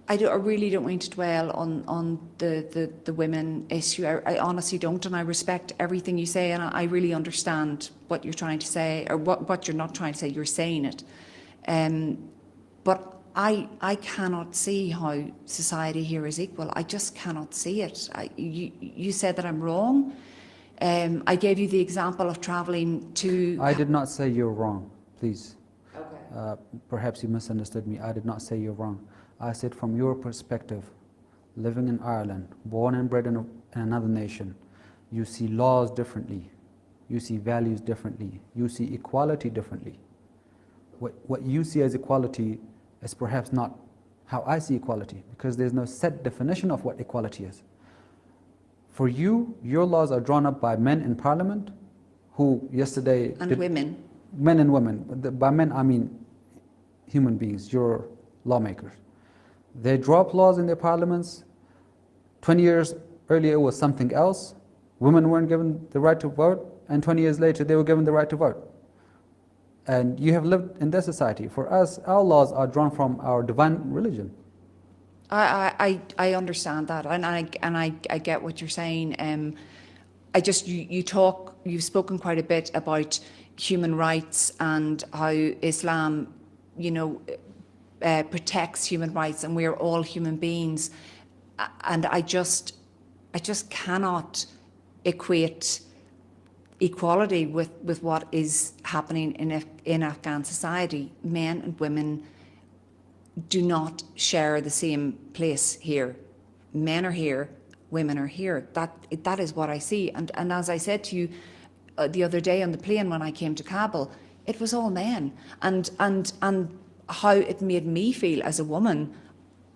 I really don't mean to dwell on the women issue. I honestly don't, and I respect everything you say, and I really understand what you're trying to say, or what you're not trying to say. You're saying it, but I cannot see how society here is equal. I just cannot see it. You said that I'm wrong. I gave you the example of travelling to... I did not say you're wrong, please. Okay. Perhaps you misunderstood me. I did not say you're wrong. I said from your perspective, living in Ireland, born and bred in another nation, you see laws differently, you see values differently, you see equality differently. What you see as equality is perhaps not how I see equality, because there's no set definition of what equality is. For you, your laws are drawn up by men in parliament who yesterday... And women. Men and women. By men, I mean human beings, your lawmakers. They draw up laws in their parliaments. 20 years earlier it was something else. Women weren't given the right to vote, and 20 years later they were given the right to vote. And you have lived in their society. For us, our laws are drawn from our divine religion. I understand that, and I get what you're saying. I just you've spoken quite a bit about human rights and how Islam, protects human rights, and we're all human beings, and I just cannot equate equality with what is happening in Afghan society. Men and women do not share the same place here. Men are here, women are here. That is what I see. And as I said to you the other day on the plane when I came to Kabul, it was all men. And how it made me feel as a woman,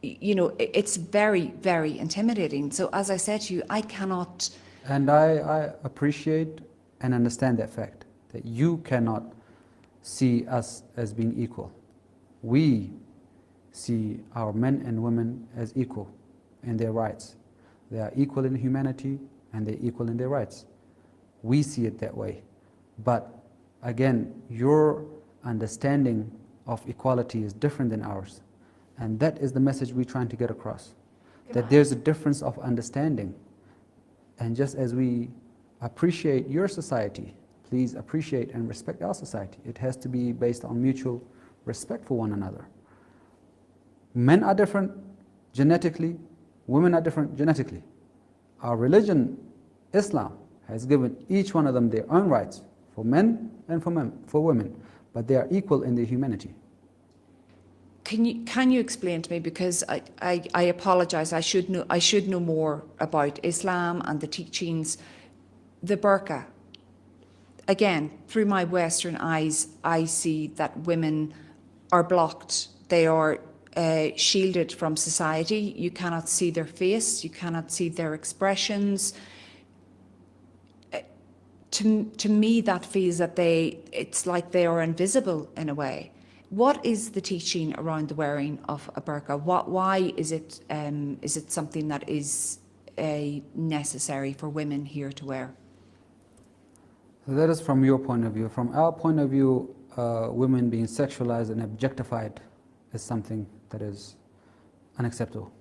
it's very, very intimidating. So as I said to you, I cannot... And I appreciate and understand that fact, that you cannot see us as being equal. We see our men and women as equal in their rights. They are equal in humanity and they're equal in their rights. We see it that way. But again, your understanding of equality is different than ours. And that is the message we're trying to get across. That there's a difference of understanding. And just as we appreciate your society, please appreciate and respect our society. It has to be based on mutual respect for one another. Men are different genetically, women are different genetically. Our religion, Islam, has given each one of them their own rights, for men and for women, but they are equal in their humanity. Can you explain to me, because I apologize, I should know more about Islam and the teachings. The burqa, again, through my Western eyes, I see that women are blocked. They are shielded from society. You cannot see their face, you cannot see their expressions. To me, that feels that it's like they are invisible in a way. What is the teaching around the wearing of a burqa? Why is it something that is necessary for women here to wear? So that is from your point of view. From our point of view, women being sexualized and objectified is something that is unacceptable.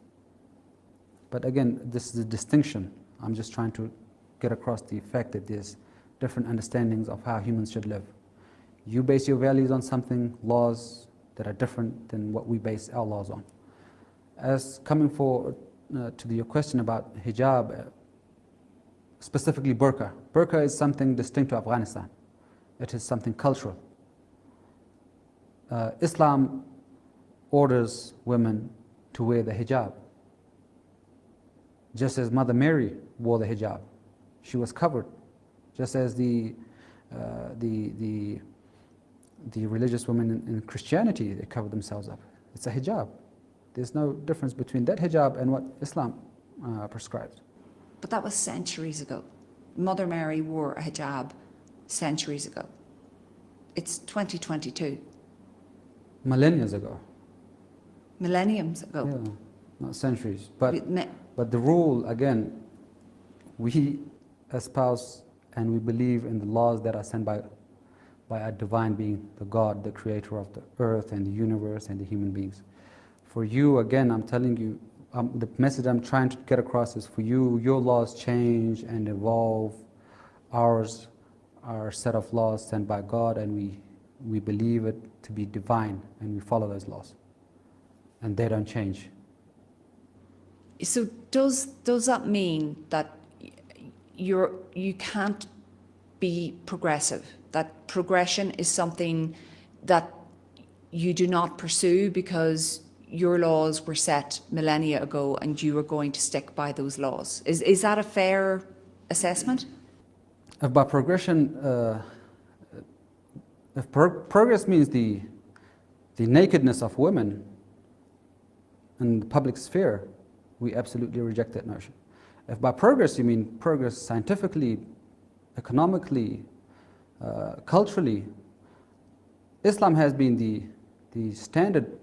But again, this is a distinction. I'm just trying to get across the fact that there's different understandings of how humans should live. You base your values on something, laws that are different than what we base our laws on. As coming forward to your question about hijab, specifically burqa. Burqa is something distinct to Afghanistan. It is something cultural. Islam orders women to wear the hijab. Just as Mother Mary wore the hijab, she was covered. Just as the religious women in Christianity, they cover themselves up. It's a hijab. There's no difference between that hijab and what Islam prescribes. But that was centuries ago. Mother Mary wore a hijab centuries ago. It's 2022. Millenniums ago. Millenniums ago. Yeah, not centuries. But the rule, again, we espouse and we believe in the laws that are sent by a divine being, the God, the creator of the earth and the universe and the human beings. For you, again, I'm telling you, the message I'm trying to get across is for you, your laws change and evolve. Ours are a set of laws sent by God, and we believe it to be divine, and we follow those laws. And they don't change. So does that mean that you can't be progressive? That progression is something that you do not pursue because your laws were set millennia ago and you are going to stick by those laws? Is that a fair assessment? If by progression, progress means the nakedness of women in the public sphere, we absolutely reject that notion. If by progress you mean progress scientifically, economically, culturally, Islam has been the standard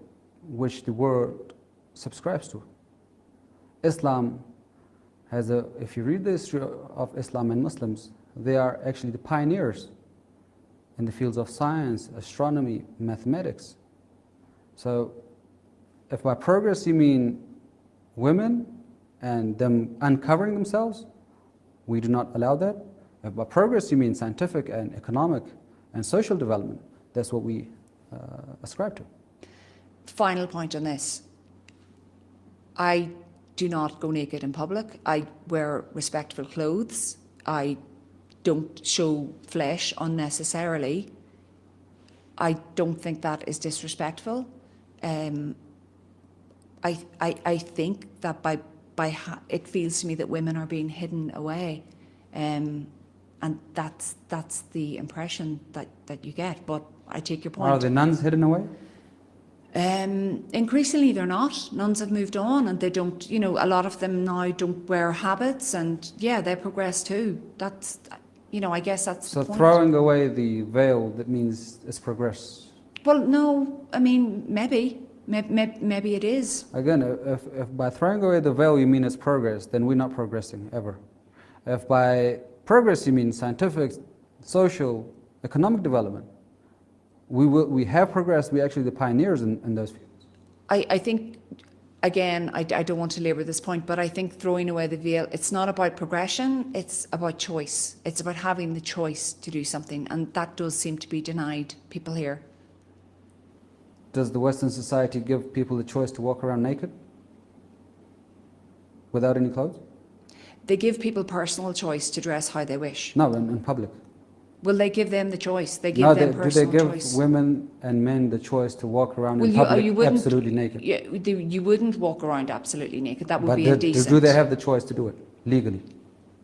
which the world subscribes to. Islam has if you read the history of Islam and Muslims, they are actually the pioneers in the fields of science, astronomy, mathematics. So if by progress you mean women and them uncovering themselves, we do not allow that. If by progress you mean scientific and economic and social development, that's what we ascribe to. Final point on this. I do not go naked in public. I wear respectable clothes. I don't show flesh unnecessarily. I don't think that is disrespectful. I think that it feels to me that women are being hidden away, and that's the impression that you get. But I take your point. Are the nuns hidden away? Increasingly they're not. Nuns have moved on and they don't, a lot of them now don't wear habits, and yeah, they progress too. That's, I guess that's the point. So throwing away the veil, that means it's progress? Well, no, I mean, maybe it is. Again, if by throwing away the veil you mean it's progress, then we're not progressing ever. If by progress you mean scientific, social, economic development, we have progressed. We're actually the pioneers in those fields. I think, again, I don't want to labour this point, but I think throwing away the veil, it's not about progression, it's about choice. It's about having the choice to do something, and that does seem to be denied people here. Does the Western society give people the choice to walk around naked without any clothes? They give people personal choice to dress how they wish. No, in public. Will they give them the choice? They give them personal choice. Do they give women and men the choice to walk around in public absolutely naked? Yeah, you wouldn't walk around absolutely naked. That would be indecent. Do they have the choice to do it legally,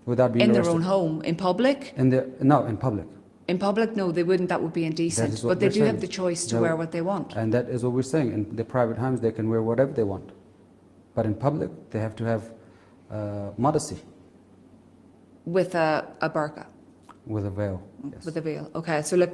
without being arrested? In their own home, in public? No, in public. In public, no, they wouldn't. That would be indecent. But they do have the choice to wear what they want. And that is what we're saying. In their private homes, they can wear whatever they want. But in public, they have to have modesty. With a burqa? With a veil, yes. With a veil. Okay, so look, we'll